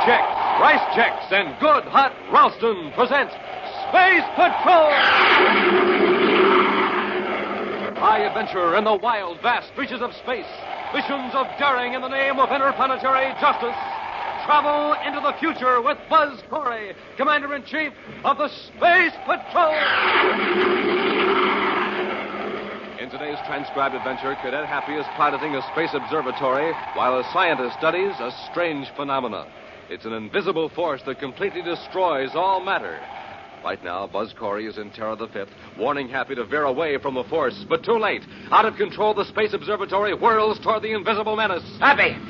Chex, Rice Chex, and Good Hot Ralston present Space Patrol! High adventure in the wild, vast reaches of space. Missions of daring in the name of interplanetary justice. Travel into the future with Buzz Corry, Commander-in-Chief of the Space Patrol. In today's transcribed adventure, Cadet Happy is piloting a space observatory while a scientist studies a strange phenomenon. It's an invisible force that completely destroys all matter. Right now, Buzz Corry is in Terra the Fifth, warning Happy to veer away from the force. But too late. Out of control, the space observatory whirls toward the invisible menace. Happy,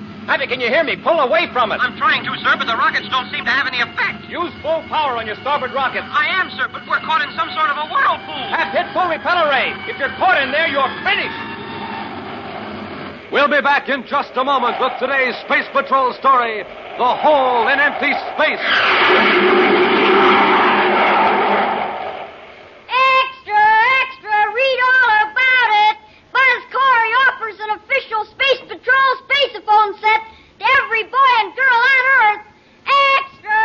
can you hear me? Pull away from it. I'm trying to, sir, but the rockets don't seem to have any effect. Use full power on your starboard rocket. I am, sir, but we're caught in some sort of a whirlpool. Have hit full repeller ray. If you're caught in there, you're finished. We'll be back in just a moment with today's Space Patrol story, The Hole in Empty Space. Read all about it. Buzz Corry offers an official Space Patrol spaceophone set to every boy and girl on Earth. Extra,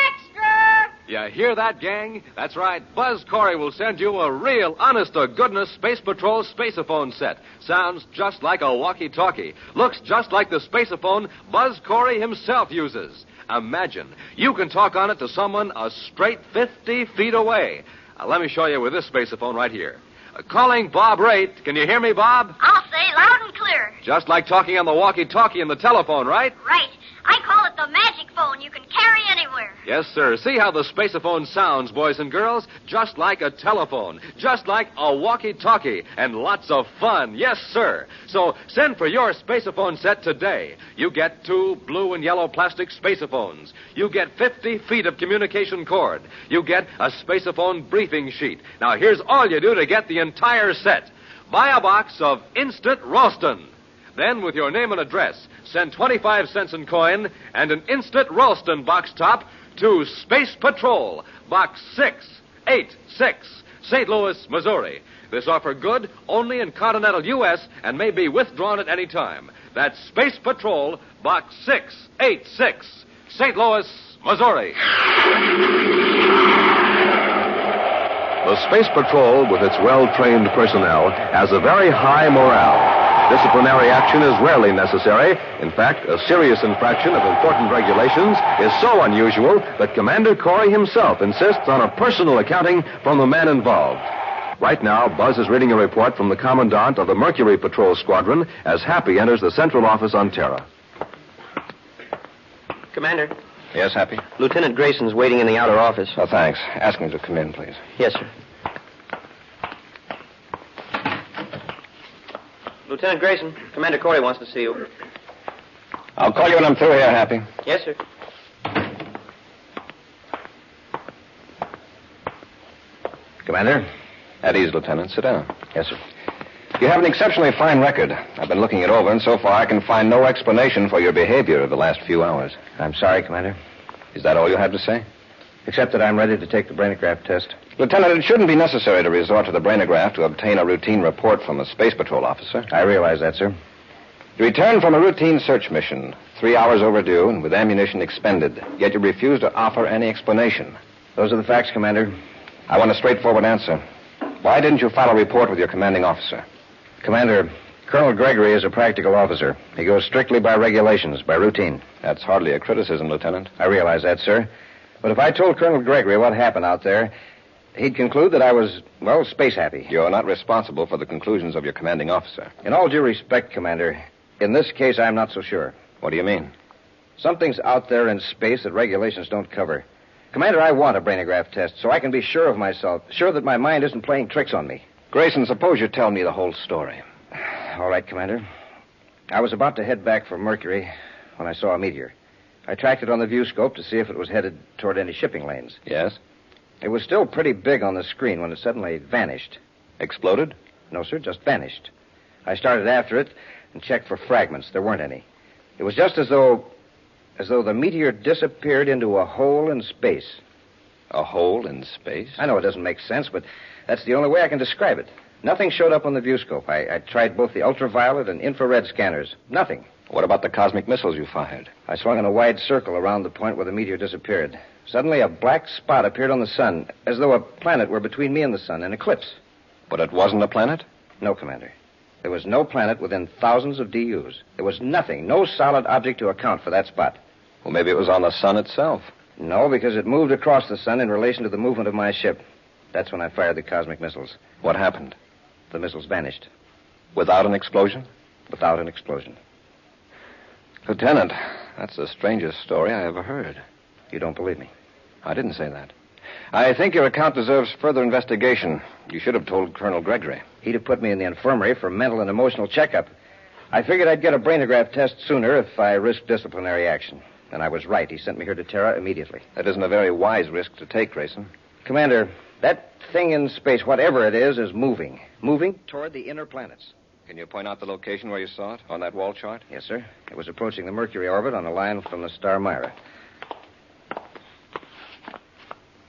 extra. You hear that, gang? That's right. Buzz Corry will send you a real, honest-to-goodness Space Patrol spaceophone set. Sounds just like a walkie-talkie. Looks just like the spaceophone Buzz Corry himself uses. Imagine, you can talk on it to someone a straight 50 feet away. Let me show you with this spaceophone right here. Calling Bob Raitt. Can you hear me, Bob? I'll say loud and clear. Just like talking on the walkie-talkie and the telephone, right? Right. I call it the magic phone you can carry anywhere. Yes, sir. See how the spaceophone sounds, boys and girls? Just like a telephone. Just like a walkie-talkie. And lots of fun. Yes, sir. So send for your spaceophone set today. You get 2 blue and yellow plastic spaceophones. You get 50 feet of communication cord. You get a spaceophone briefing sheet. Now, here's all you do to get the entire set. Buy a box of Instant Ralston. Then, with your name and address, send 25 cents in coin and an Instant Ralston box top to Space Patrol, Box 686, St. Louis, Missouri. This offer good only in continental U.S. and may be withdrawn at any time. That's Space Patrol, Box 686, St. Louis, Missouri. The Space Patrol, with its well-trained personnel, has a very high morale. Disciplinary action is rarely necessary. In fact, a serious infraction of important regulations is so unusual that Commander Corry himself insists on a personal accounting from the men involved. Right now, Buzz is reading a report from the Commandant of the Mercury Patrol Squadron as Happy enters the central office on Terra. Commander. Yes, Happy? Lieutenant Grayson's waiting in the outer office. Oh, thanks. Ask him to come in, please. Yes, sir. Lieutenant Grayson, Commander Corry wants to see you. I'll call you when I'm through here, Happy. Yes, sir. Commander? At ease, Lieutenant. Sit down. Yes, sir. You have an exceptionally fine record. I've been looking it over, and so far I can find no explanation for your behavior the last few hours. I'm sorry, Commander. Is that all you have to say? Except that I'm ready to take the brainograph test. Lieutenant, it shouldn't be necessary to resort to the brainograph to obtain a routine report from a Space Patrol officer. I realize that, sir. You returned from a routine search mission, 3 hours overdue and with ammunition expended, yet you refuse to offer any explanation. Those are the facts, Commander. I want a straightforward answer. Why didn't you file a report with your commanding officer? Commander, Colonel Gregory is a practical officer. He goes strictly by regulations, by routine. That's hardly a criticism, Lieutenant. I realize that, sir. But if I told Colonel Gregory what happened out there, he'd conclude that I was, well, space happy. You're not responsible for the conclusions of your commanding officer. In all due respect, Commander, in this case, I'm not so sure. What do you mean? Something's out there in space that regulations don't cover. Commander, I want a brainograph test so I can be sure of myself, sure that my mind isn't playing tricks on me. Grayson, suppose you tell me the whole story. All right, Commander. I was about to head back for Mercury when I saw a meteor. I tracked it on the viewscope to see if it was headed toward any shipping lanes. Yes? It was still pretty big on the screen when it suddenly vanished. Exploded? No, sir, just vanished. I started after it and checked for fragments. There weren't any. It was just as though the meteor disappeared into a hole in space. A hole in space? I know it doesn't make sense, but that's the only way I can describe it. Nothing showed up on the viewscope. I tried both the ultraviolet and infrared scanners. Nothing. What about the cosmic missiles you fired? I swung in a wide circle around the point where the meteor disappeared. Suddenly, a black spot appeared on the sun, as though a planet were between me and the sun, an eclipse. But it wasn't a planet? No, Commander. There was no planet within thousands of DUs. There was nothing, no solid object to account for that spot. Well, maybe it was on the sun itself. No, because it moved across the sun in relation to the movement of my ship. That's when I fired the cosmic missiles. What happened? The missiles vanished. Without an explosion? Without an explosion. Lieutenant, that's the strangest story I ever heard. You don't believe me? I didn't say that. I think your account deserves further investigation. You should have told Colonel Gregory. He'd have put me in the infirmary for mental and emotional checkup. I figured I'd get a brainograph test sooner if I risked disciplinary action. And I was right. He sent me here to Terra immediately. That isn't a very wise risk to take, Grayson. Commander, that thing in space, whatever it is moving. Moving toward the inner planets. Can you point out the location where you saw it on that wall chart? Yes, sir. It was approaching the Mercury orbit on a line from the star Myra.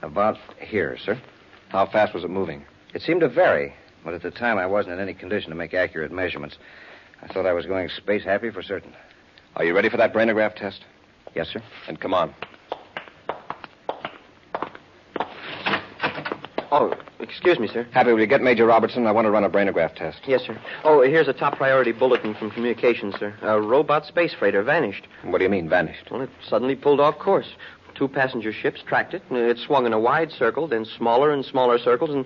About here, sir. How fast was it moving? It seemed to vary, but at the time I wasn't in any condition to make accurate measurements. I thought I was going space happy for certain. Are you ready for that brainograph test? Yes, sir. Then come on. Oh, excuse me, sir. Happy, will you get Major Robertson? I want to run a brainograph test. Yes, sir. Oh, here's a top priority bulletin from communications, sir. A robot space freighter vanished. What do you mean, vanished? Well, it suddenly pulled off course. 2 passenger ships tracked it. It swung in a wide circle, then smaller and smaller circles, and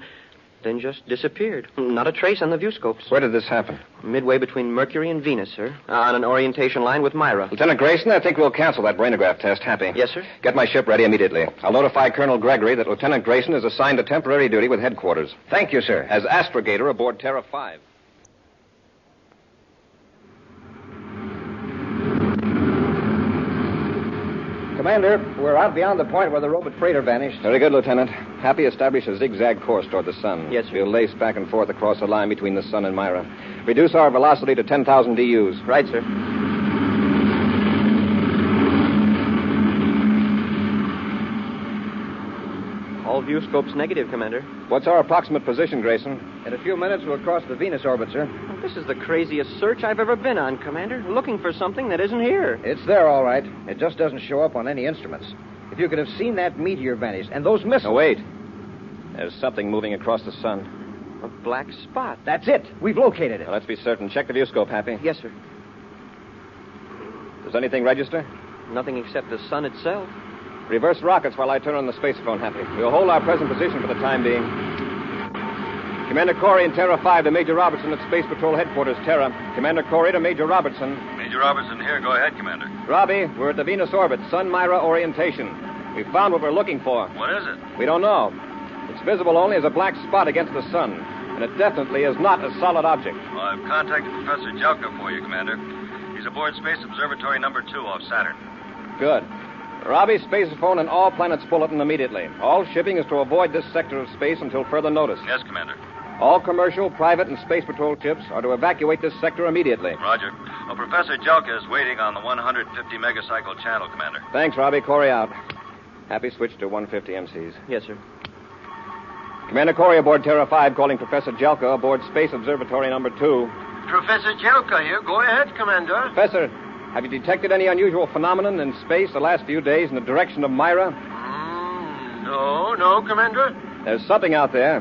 then just disappeared. Not a trace on the viewscopes. Where did this happen? Midway between Mercury and Venus, sir. On an orientation line with Myra. Lieutenant Grayson, I think we'll cancel that brainograph test. Happy. Yes, sir. Get my ship ready immediately. I'll notify Colonel Gregory that Lieutenant Grayson is assigned to temporary duty with headquarters. Thank you, sir. As astrogator aboard Terra 5. Commander, we're out beyond the point where the robot freighter vanished. Very good, Lieutenant. Happy, establish a zigzag course toward the sun. Yes, sir. We'll lace back and forth across the line between the sun and Myra. Reduce our velocity to 10,000 DUs. Right, sir. All viewscopes negative, Commander. What's our approximate position, Grayson? In a few minutes, we'll cross the Venus orbit, sir. Well, this is the craziest search I've ever been on, Commander. Looking for something that isn't here. It's there, all right. It just doesn't show up on any instruments. If you could have seen that meteor vanish and those missiles... Oh, wait. There's something moving across the sun. A black spot. That's it. We've located it. Now, let's be certain. Check the viewscope, Happy. Yes, sir. Does anything register? Nothing except the sun itself. Reverse rockets while I turn on the spacephone, Happy. We'll hold our present position for the time being. Commander Corry and Terra 5 to Major Robertson at Space Patrol Headquarters, Terra. Commander Corry to Major Robertson. Major Robertson here. Go ahead, Commander. Robbie, we're at the Venus orbit, Sun-Myra orientation. We found what we're looking for. What is it? We don't know. It's visible only as a black spot against the sun, and it definitely is not a solid object. Well, I've contacted Professor Jelka for you, Commander. He's aboard Space Observatory number 2 off Saturn. Good. Robbie, spacephone and all planets bulletin immediately. All shipping is to avoid this sector of space until further notice. Yes, Commander. All commercial, private, and Space Patrol ships are to evacuate this sector immediately. Roger. Well, Professor Jelka is waiting on the 150 megacycle channel, Commander. Thanks, Robbie. Corey out. Happy switch to 150 MCs. Yes, sir. Commander Corey aboard Terra 5 calling Professor Jelka aboard Space Observatory number 2. Professor Jelka here. Go ahead, Commander. Professor, have you detected any unusual phenomenon in space the last few days in the direction of Myra? No, Commander. There's something out there,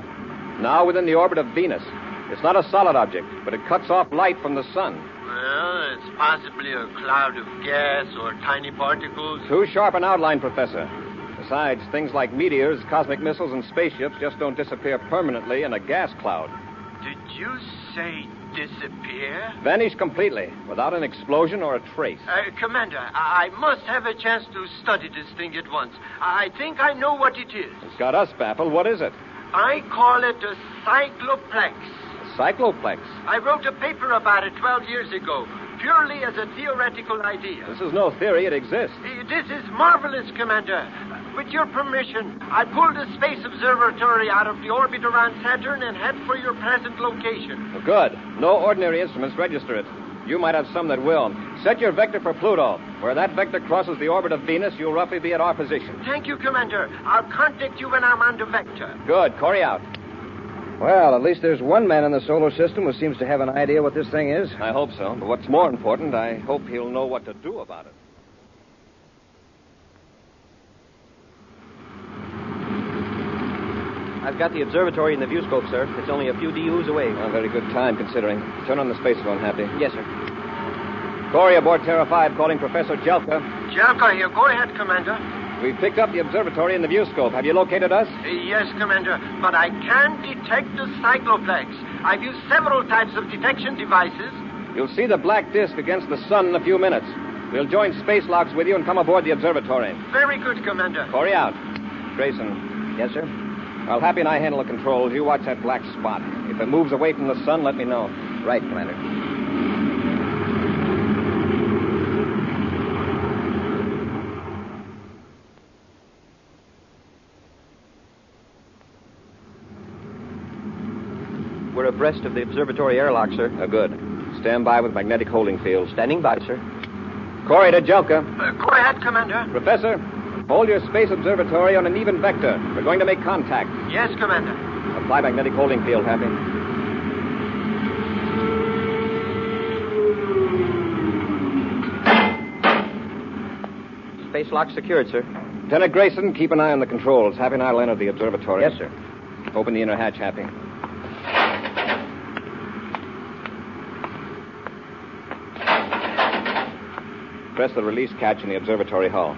now within the orbit of Venus. It's not a solid object, but it cuts off light from the sun. Well, it's possibly a cloud of gas or tiny particles. Too sharp an outline, Professor. Besides, things like meteors, cosmic missiles, and spaceships just don't disappear permanently in a gas cloud. Did you say disappear? Vanish completely, without an explosion or a trace. Commander, I must have a chance to study this thing at once. I think I know what it is. It's got us baffled. What is it? I call it a cycloplex. A cycloplex? I wrote a paper about it 12 years ago, purely as a theoretical idea. This is no theory. It exists. This is marvelous, Commander. With your permission, I pulled the Space Observatory out of the orbit around Saturn and head for your present location. Well, good. No ordinary instruments register it. You might have some that will. Set your vector for Pluto. Where that vector crosses the orbit of Venus, you'll roughly be at our position. Thank you, Commander. I'll contact you when I'm on the vector. Good. Corey out. Well, at least there's one man in the solar system who seems to have an idea what this thing is. I hope so. But what's more important, I hope he'll know what to do about it. I've got the observatory in the viewscope, sir. It's only a few DUs away. A very good time, considering. Turn on the spacephone, Happy. Yes, sir. Corry aboard Terra 5 calling Professor Jelka. Jelka here. Go ahead, Commander. We've picked up the observatory in the viewscope. Have you located us? Yes, Commander, but I can't detect the cycloplex. I've used several types of detection devices. You'll see the black disk against the sun in a few minutes. We'll join space locks with you and come aboard the observatory. Very good, Commander. Corry out. Grayson. Yes, sir. While Happy and I handle the controls, you watch that black spot. If it moves away from the sun, let me know. Right, Commander. We're abreast of the observatory airlock, sir. Good. Stand by with magnetic holding field. Standing by, sir. Corry to Jelka. Go ahead, Commander. Professor, hold your space observatory on an even vector. We're going to make contact. Yes, Commander. Apply magnetic holding field, Happy. Space lock secured, sir. Lieutenant Grayson, keep an eye on the controls. Happy and I will enter the observatory. Yes, sir. Open the inner hatch, Happy. Press the release catch in the observatory hull.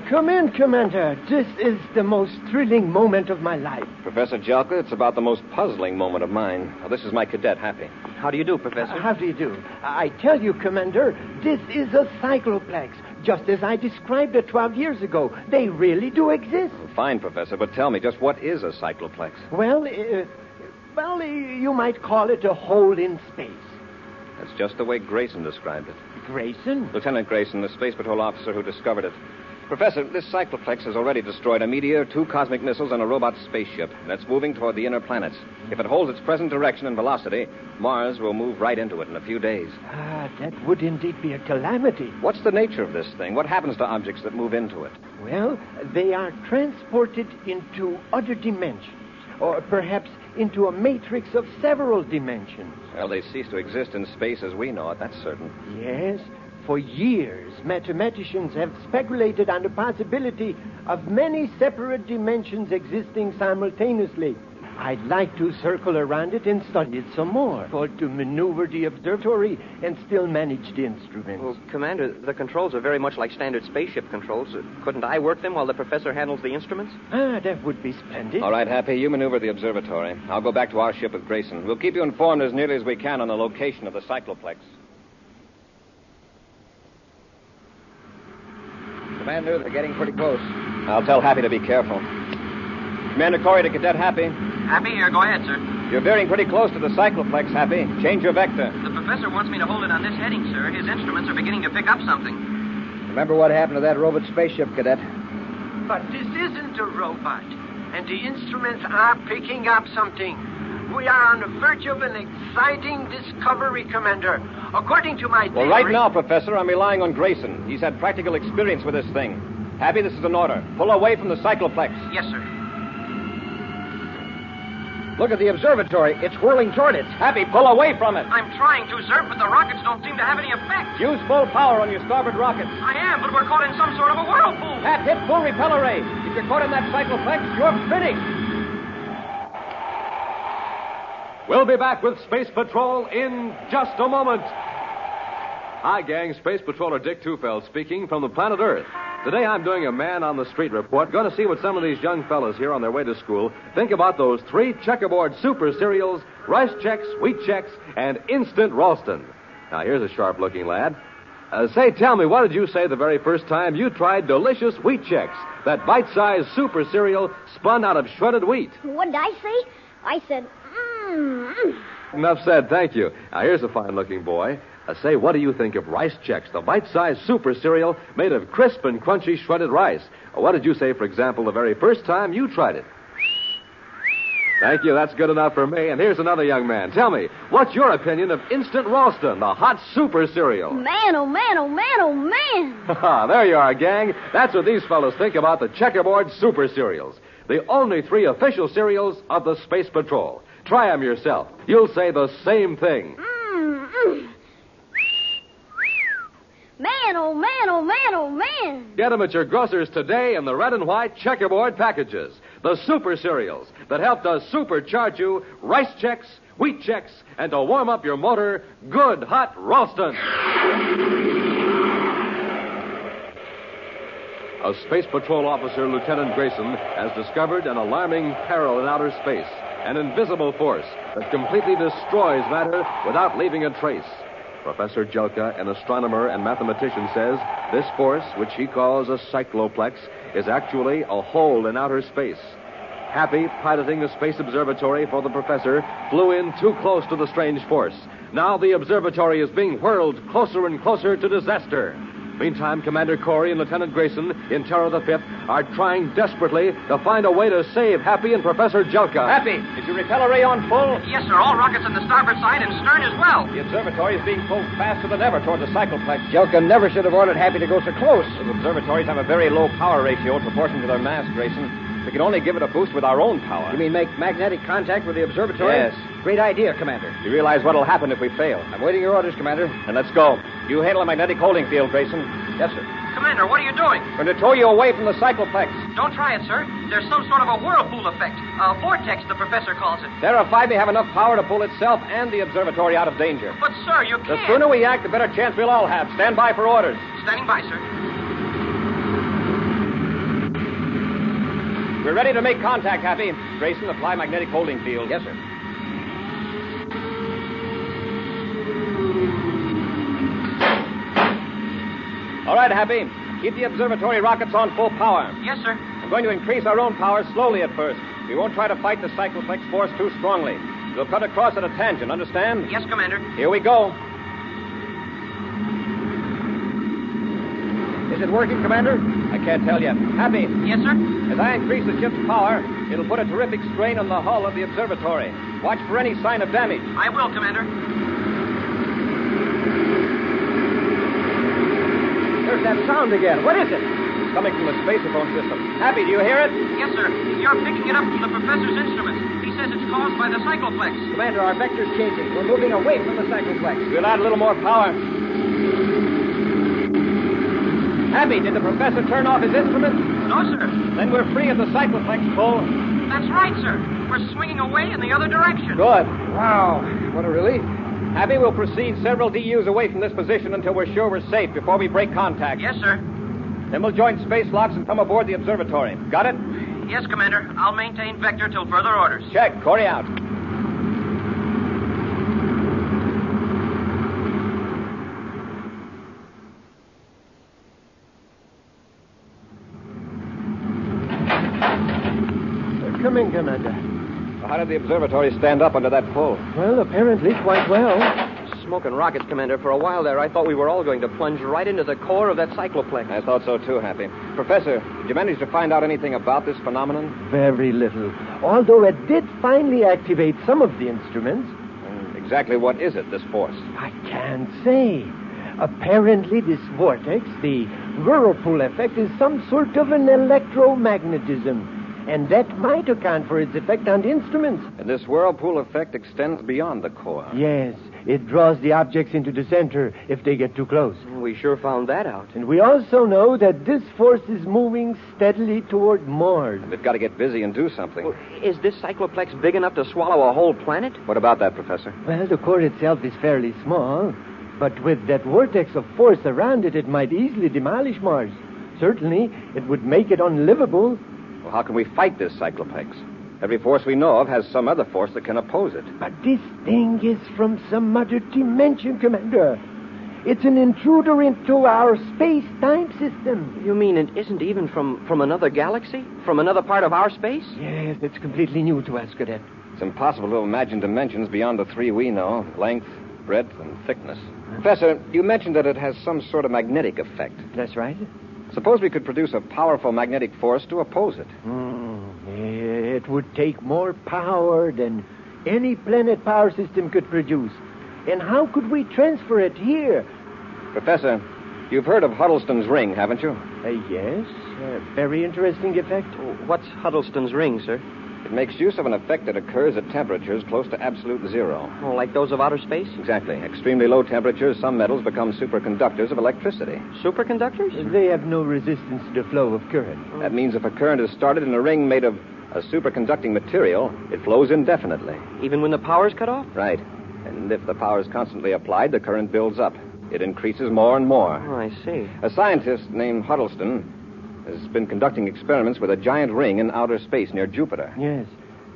Come in, Commander. This is the most thrilling moment of my life. Professor Jelka, it's about the most puzzling moment of mine. Now, this is my cadet, Happy. How do you do, Professor? How do you do? I tell you, Commander, this is a cycloplex, just as I described it 12 years ago. They really do exist. Well, fine, Professor, but tell me, just what is a cycloplex? Well, you might call it a hole in space. That's just the way Grayson described it. Grayson? Lieutenant Grayson, the Space Patrol officer who discovered it. Professor, this cycloplex has already destroyed a meteor, 2 cosmic missiles, and a robot spaceship. And it's moving toward the inner planets. If it holds its present direction and velocity, Mars will move right into it in a few days. That would indeed be a calamity. What's the nature of this thing? What happens to objects that move into it? Well, they are transported into other dimensions, or perhaps into a matrix of several dimensions. Well, they cease to exist in space as we know it, that's certain. Yes. For years, mathematicians have speculated on the possibility of many separate dimensions existing simultaneously. I'd like to circle around it and study it some more, or to maneuver the observatory and still manage the instruments. Well, Commander, the controls are very much like standard spaceship controls. Couldn't I work them while the professor handles the instruments? That would be splendid. All right, Happy, you maneuver the observatory. I'll go back to our ship with Grayson. We'll keep you informed as nearly as we can on the location of the cycloplex. Commander, they're getting pretty close. I'll tell Happy to be careful. Commander Corry to Cadet Happy. Happy here. Go ahead, sir. You're veering pretty close to the cycloplex, Happy. Change your vector. The professor wants me to hold it on this heading, sir. His instruments are beginning to pick up something. Remember what happened to that robot spaceship, Cadet? But this isn't a robot, and the instruments are picking up something. We are on the verge of an exciting discovery, Commander. According to my theory... Well, right now, Professor, I'm relying on Grayson. He's had practical experience with this thing. Happy, this is an order. Pull away from the cycloplex. Yes, sir. Look at the observatory. It's whirling toward it. Happy, pull away from it. I'm trying to, sir, but the rockets don't seem to have any effect. Use full power on your starboard rockets. I am, but we're caught in some sort of a whirlpool. Pat, hit full repeller ray. If you're caught in that cycloplex, you're finished. We'll be back with Space Patrol in just a moment. Hi, gang. Space Patroller Dick Tufeld speaking from the planet Earth. Today I'm doing a man-on-the-street report. Going to see what some of these young fellas here on their way to school think about those 3 checkerboard super cereals, Rice Chex, Wheat Chex, and Instant Ralston. Now, here's a sharp-looking lad. Say, tell me, what did you say the very first time you tried delicious Wheat Chex, that bite-sized super cereal spun out of shredded wheat? What did I say? I said, Enough said, thank you. Now, here's a fine-looking boy. Say, what do you think of Rice Chex, the bite-sized super cereal made of crisp and crunchy shredded rice? What did you say, for example, the very first time you tried it? Thank you. That's good enough for me. And here's another young man. Tell me, what's your opinion of Instant Ralston, the hot super cereal? Man, oh man, oh man, oh man. There you are, gang. That's what these fellows think about the Checkerboard Super Cereals. The only 3 official cereals of the Space Patrol. Try them yourself. You'll say the same thing. Man, oh man, oh man, oh man. Get them at your grocer's today in the red and white Checkerboard packages. The super cereals that help to supercharge you rice checks, wheat checks, and to warm up your motor, good hot Ralston. A Space Patrol officer, Lieutenant Grayson, has discovered an alarming peril in outer space, an invisible force that completely destroys matter without leaving a trace. Professor Jelka, an astronomer and mathematician, says this force, which he calls a cycloplex, is actually a hole in outer space. Happy, piloting the Space Observatory for the professor, flew in too close to the strange force. Now the observatory is being whirled closer and closer to disaster. Meantime, Commander Corry and Lieutenant Grayson, in Terror the Fifth, are trying desperately to find a way to save Happy and Professor Jelka. Happy, is your repeller ray on full? Yes, sir. All rockets on the starboard side and stern as well. The observatory is being pulled faster than ever toward the cycloplex. Jelka never should have ordered Happy to go so close. Those observatories have a very low power ratio in proportion to their mass, Grayson. We can only give it a boost with our own power. You mean make magnetic contact with the observatory? Yes. Great idea, Commander. You realize what'll happen if we fail. I'm waiting your orders, Commander. Then let's go. You handle the magnetic holding field, Grayson. Yes, sir. Commander, what are you doing? Going to tow you away from the cycloplex. Don't try it, sir. There's some sort of a whirlpool effect. A vortex, the professor calls it. Terra 5 may have enough power to pull itself and the observatory out of danger. But, sir, you The can't. sooner we act, the better chance we'll all have. Stand by for orders. Standing by, sir. We're ready to make contact, Happy. Grayson, apply magnetic holding field. Yes, sir. All right, Happy. Keep the observatory rockets on full power. Yes, sir. I'm going to increase our own power slowly at first. We won't try to fight the cycloplex force too strongly. We'll cut across at a tangent, understand? Yes, Commander. Here we go. Is it working, Commander? I can't tell yet. Happy, Yes, sir. as I increase the ship's power, it'll put a terrific strain on the hull of the observatory. Watch for any sign of damage. I will, Commander. There's that sound again. What is it? It's coming from the spaceophone system. Happy, do you hear it? Yes, sir. You're picking it up from the professor's instruments. He says it's caused by the cycloplex. Commander, our vector's changing. We're moving away from the cycloplex. We'll add a little more power. Happy, did the professor turn off his instruments? No, sir. Then we're free of the cycloplex pull. That's right, sir. We're swinging away in the other direction. Good. Wow. What a relief. Happy, we'll proceed several DUs away from this position until we're sure we're safe before we break contact. Yes, sir. Then we'll join space locks and come aboard the observatory. Got it? Yes, Commander. I'll maintain vector till further orders. Check. Corry out. Come in, Commander. Well, how did the observatory stand up under that pull? Well, apparently quite well. Smoking rockets, Commander. For a while there, I thought we were all going to plunge right into the core of that cycloplex. I thought so too, Happy. Professor, did you manage to find out anything about this phenomenon? Very little. Although it did finally activate some of the instruments. Exactly what is it, this force? I can't say. Apparently, this vortex, the whirlpool effect, is some sort of an electromagnetism. And that might account for its effect on the instruments. And this whirlpool effect extends beyond the core. Yes, it draws the objects into the center if they get too close. We sure found that out. And we also know that this force is moving steadily toward Mars. They've got to get busy and do something. Well, is this cycloplex big enough to swallow a whole planet? What about that, Professor? Well, the core itself is fairly small, but with that vortex of force around it, it might easily demolish Mars. Certainly, it would make it unlivable. Well, how can we fight this cycloplex? Every force we know of has some other force that can oppose it. But this thing is from some other dimension, Commander. It's an intruder into our space-time system. You mean it isn't even from another galaxy? From another part of our space? Yes, it's completely new to us, Cadet. It's impossible to imagine dimensions beyond the three we know: length, breadth, and thickness. Professor, you mentioned that it has some sort of magnetic effect. That's right. Suppose we could produce a powerful magnetic force to oppose it. It that would take more power than any planet power system could produce. And how could we transfer it here? Professor, you've heard of Huddleston's ring, haven't you? Yes. Very interesting effect. What's Huddleston's ring, sir? It makes use of an effect that occurs at temperatures close to absolute zero. Oh, like those of outer space? Exactly. Extremely low temperatures, some metals become superconductors of electricity. Superconductors? They have no resistance to the flow of current. That means if a current is started in a ring made of a superconducting material, it flows indefinitely. Even when the power's cut off? Right. And if the power is constantly applied, the current builds up. It increases more and more. Oh, I see. A scientist named Huddleston has been conducting experiments with a giant ring in outer space near Jupiter. Yes.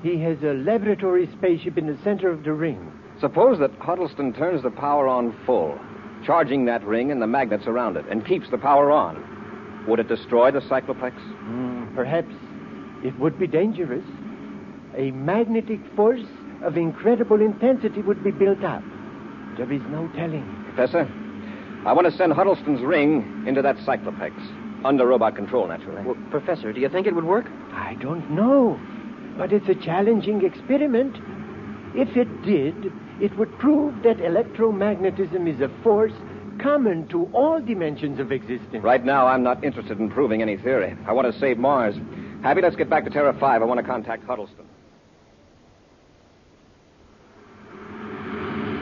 He has a laboratory spaceship in the center of the ring. Suppose that Huddleston turns the power on full, charging that ring and the magnets around it, and keeps the power on. Would it destroy the cycloplex? Perhaps. It would be dangerous. A magnetic force of incredible intensity would be built up. There is no telling. Professor, I want to send Huddleston's ring into that cycloplex. Under robot control, naturally. Well, Professor, do you think it would work? I don't know. But it's a challenging experiment. If it did, it would prove that electromagnetism is a force common to all dimensions of existence. Right now, I'm not interested in proving any theory. I want to save Mars. Happy, let's get back to Terra 5. I want to contact Huddleston.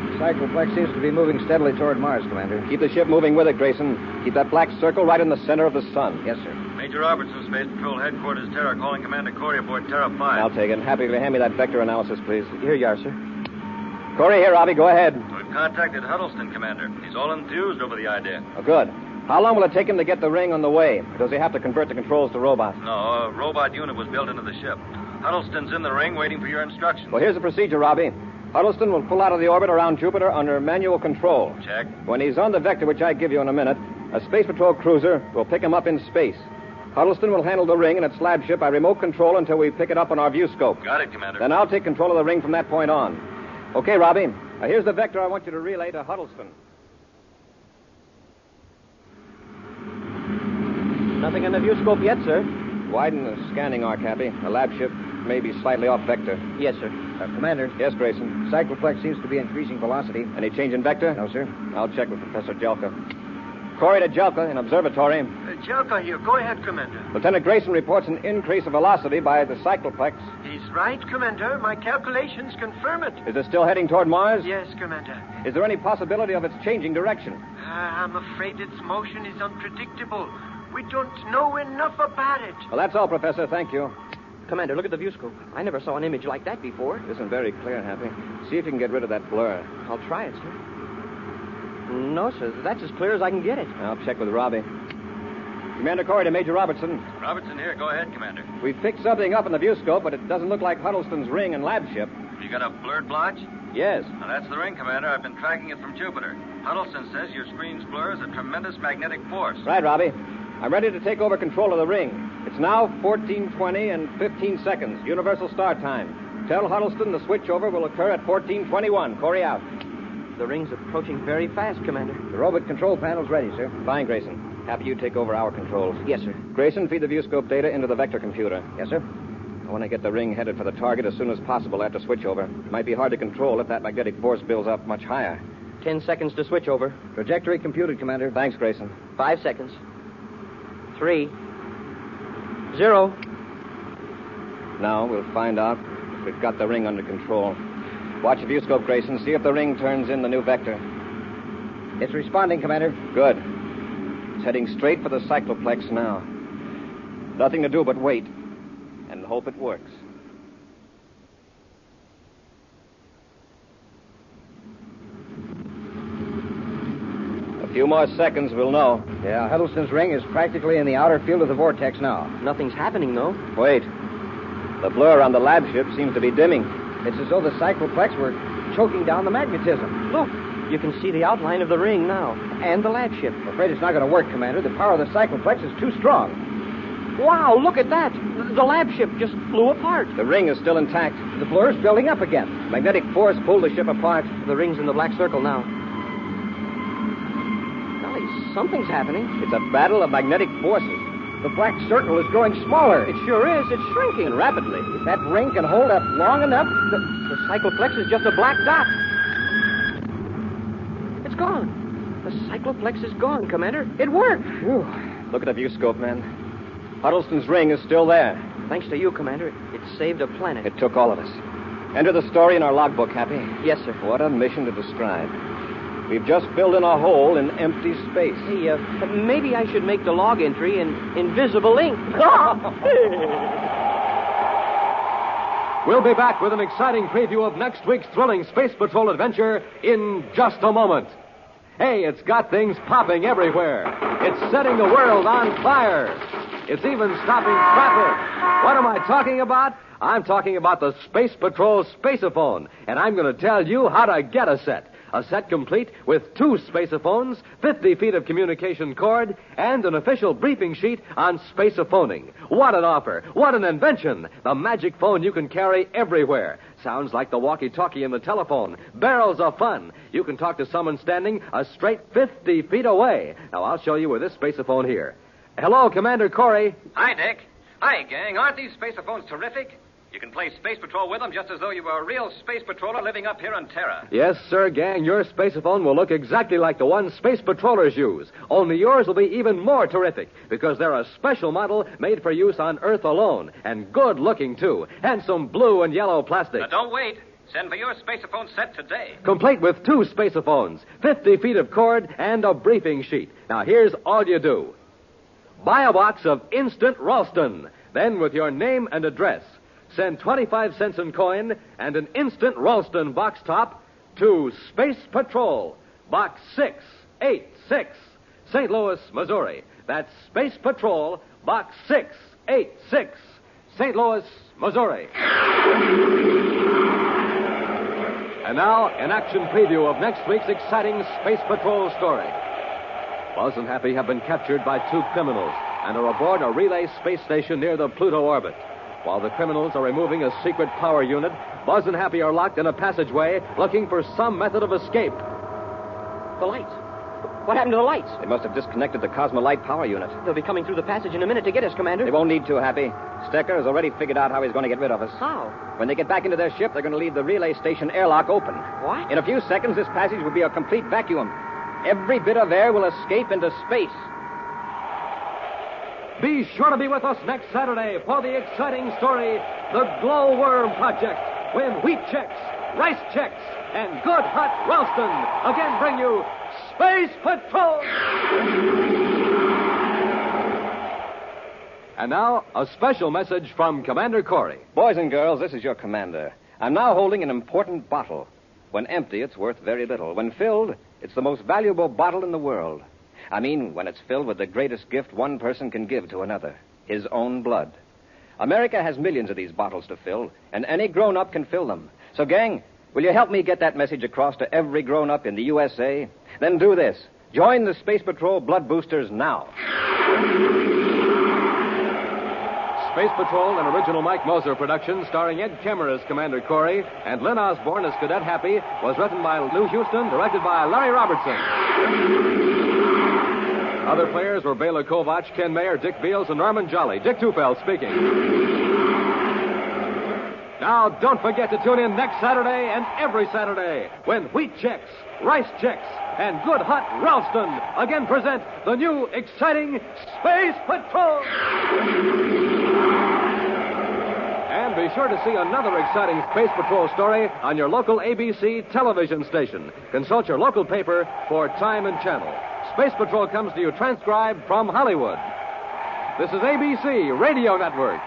The cycloplex seems to be moving steadily toward Mars, Commander. Keep the ship moving with it, Grayson. Keep that black circle right in the center of the sun. Yes, sir. Major Robertson, Space Patrol Headquarters, Terra, calling Commander Corry aboard Terra 5. I'll take it. Happy to hand me that vector analysis, please. Here you are, sir. Corry, here, Robbie. Go ahead. We've contacted Huddleston, Commander. He's all enthused over the idea. Oh, good. How long will it take him to get the ring on the way? Or does he have to convert the controls to robots? No, a robot unit was built into the ship. Huddleston's in the ring waiting for your instructions. Well, here's the procedure, Robbie. Huddleston will pull out of the orbit around Jupiter under manual control. Check. When he's on the vector, which I give you in a minute, a Space Patrol cruiser will pick him up in space. Huddleston will handle the ring and its lab ship by remote control until we pick it up on our view scope. Got it, Commander. Then I'll take control of the ring from that point on. Okay, Robbie. Now, here's the vector I want you to relay to Huddleston. Nothing on the view scope yet, sir. Widen the scanning arc, Happy. The lab ship may be slightly off vector. Yes, sir. Commander. Yes, Grayson. Cycloplex seems to be increasing velocity. Any change in vector? No, sir. I'll check with Professor Jelka. Corry to Jelka in observatory. Jelka here. Go ahead, Commander. Lieutenant Grayson reports an increase of velocity by the cycloplex. He's right, Commander. My calculations confirm it. Is it still heading toward Mars? Yes, Commander. Is there any possibility of its changing direction? I'm afraid its motion is unpredictable. We don't know enough about it. Well, that's all, Professor. Thank you. Commander, look at the view scope. I never saw an image like that before. It isn't very clear, Happy. See if you can get rid of that blur. I'll try it, sir. No, sir. That's as clear as I can get it. I'll check with Robbie. Commander Corry to Major Robertson. Robertson here. Go ahead, Commander. We've picked something up in the view scope, but it doesn't look like Huddleston's ring and lab ship. You got a blurred blotch? Yes. Now, that's the ring, Commander. I've been tracking it from Jupiter. Huddleston says your screen's blur is a tremendous magnetic force. Right, Robbie. I'm ready to take over control of the ring. It's now 14:20 and 15 seconds, universal start time. Tell Huddleston the switchover will occur at 14:21. Corry out. The ring's approaching very fast, Commander. The robot control panel's ready, sir. Fine, Grayson. Happy you take over our controls. Yes, sir. Grayson, feed the viewscope data into the vector computer. Yes, sir. I want to get the ring headed for the target as soon as possible after switchover. It might be hard to control if that magnetic force builds up much higher. 10 seconds to switch over. Trajectory computed, Commander. Thanks, Grayson. 5 seconds. 3, 0. Now we'll find out if we've got the ring under control. Watch the viewscope, Grayson. See if the ring turns in the new vector. It's responding, Commander. Good. It's heading straight for the cycloplex now. Nothing to do but wait and hope it works. A few more seconds, we'll know. Yeah, Huddleston's ring is practically in the outer field of the vortex now. Nothing's happening, though. Wait. The blur on the lab ship seems to be dimming. It's as though the cycloplex were choking down the magnetism. Look, you can see the outline of the ring now, and the lab ship. I'm afraid it's not going to work, Commander. The power of the cycloplex is too strong. Wow, look at that. The lab ship just flew apart. The ring is still intact. The blur's building up again. Magnetic force pulled the ship apart. The ring's in the black circle now. Golly, something's happening. It's a battle of magnetic forces. The black circle is growing smaller. It sure is. It's shrinking. And rapidly. If that ring can hold up long enough... The cycloplex is just a black dot. It's gone. The cycloplex is gone, Commander. It worked. Whew. Look at the viewscope, man. Huddleston's ring is still there. Thanks to you, Commander, it saved a planet. It took all of us. Enter the story in our logbook, Happy. Yes, sir. What a mission to describe. We've just filled in a hole in empty space. Hey, maybe I should make the log entry in invisible ink. We'll be back with an exciting preview of next week's thrilling Space Patrol adventure in just a moment. Hey, it's got things popping everywhere. It's setting the world on fire. It's even stopping traffic. What am I talking about? I'm talking about the Space Patrol Spaceophone, and I'm going to tell you how to get a set. A set complete with 2 spacephones, 50 feet of communication cord, and an official briefing sheet on spacephoning. What an offer! What an invention! The magic phone you can carry everywhere. Sounds like the walkie-talkie in the telephone. Barrels of fun. You can talk to someone standing a straight 50 feet away. Now, I'll show you with this spaceophone here. Hello, Commander Corry. Hi, Dick. Hi, gang. Aren't these spacephones terrific? You can play Space Patrol with them just as though you were a real space patroller living up here on Terra. Yes, sir, gang. Your spaceophone will look exactly like the one space patrollers use. Only yours will be even more terrific because they're a special model made for use on Earth alone. And good looking, too. Handsome blue and yellow plastic. Now, don't wait. Send for your spaceophone set today. Complete with 2 spacephones, 50 feet of cord, and a briefing sheet. Now, here's all you do. Buy a box of Instant Ralston. Then, with your name and address, send 25 cents in coin and an Instant Ralston box top to Space Patrol, Box 686, St. Louis, Missouri. That's Space Patrol, Box 686, St. Louis, Missouri. And now, an action preview of next week's exciting Space Patrol story. Buzz and Happy have been captured by 2 criminals and are aboard a relay space station near the Pluto orbit. While the criminals are removing a secret power unit, Buzz and Happy are locked in a passageway looking for some method of escape. The lights. What happened to the lights? They must have disconnected the Cosmolite power unit. They'll be coming through the passage in a minute to get us, Commander. They won't need to, Happy. Stecker has already figured out how he's going to get rid of us. How? When they get back into their ship, they're going to leave the relay station airlock open. What? In a few seconds, this passage will be a complete vacuum. Every bit of air will escape into space. Be sure to be with us next Saturday for the exciting story, The Glowworm Project, when Wheat Checks, Rice Checks, and Good Hot Ralston again bring you Space Patrol! And now, a special message from Commander Corry. Boys and girls, this is your commander. I'm now holding an important bottle. When empty, it's worth very little. When filled, it's the most valuable bottle in the world. I mean, when it's filled with the greatest gift one person can give to another, his own blood. America has millions of these bottles to fill, and any grown-up can fill them. So, gang, will you help me get that message across to every grown-up in the USA? Then do this. Join the Space Patrol Blood Boosters now. Space Patrol, an original Mike Moser production starring Ed Kemmer as Commander Corry and Lynn Osborne as Cadet Happy, was written by Lou Houston, directed by Larry Robertson. Other players were Bela Kovac, Ken Mayer, Dick Beals, and Norman Jolly. Dick Tufeld speaking. Now, don't forget to tune in next Saturday and every Saturday when Wheat Checks, Rice Checks, and Good Hot Ralston again present the new exciting Space Patrol. And be sure to see another exciting Space Patrol story on your local ABC television station. Consult your local paper for time and channel. Space Patrol comes to you transcribed from Hollywood. This is ABC Radio Network.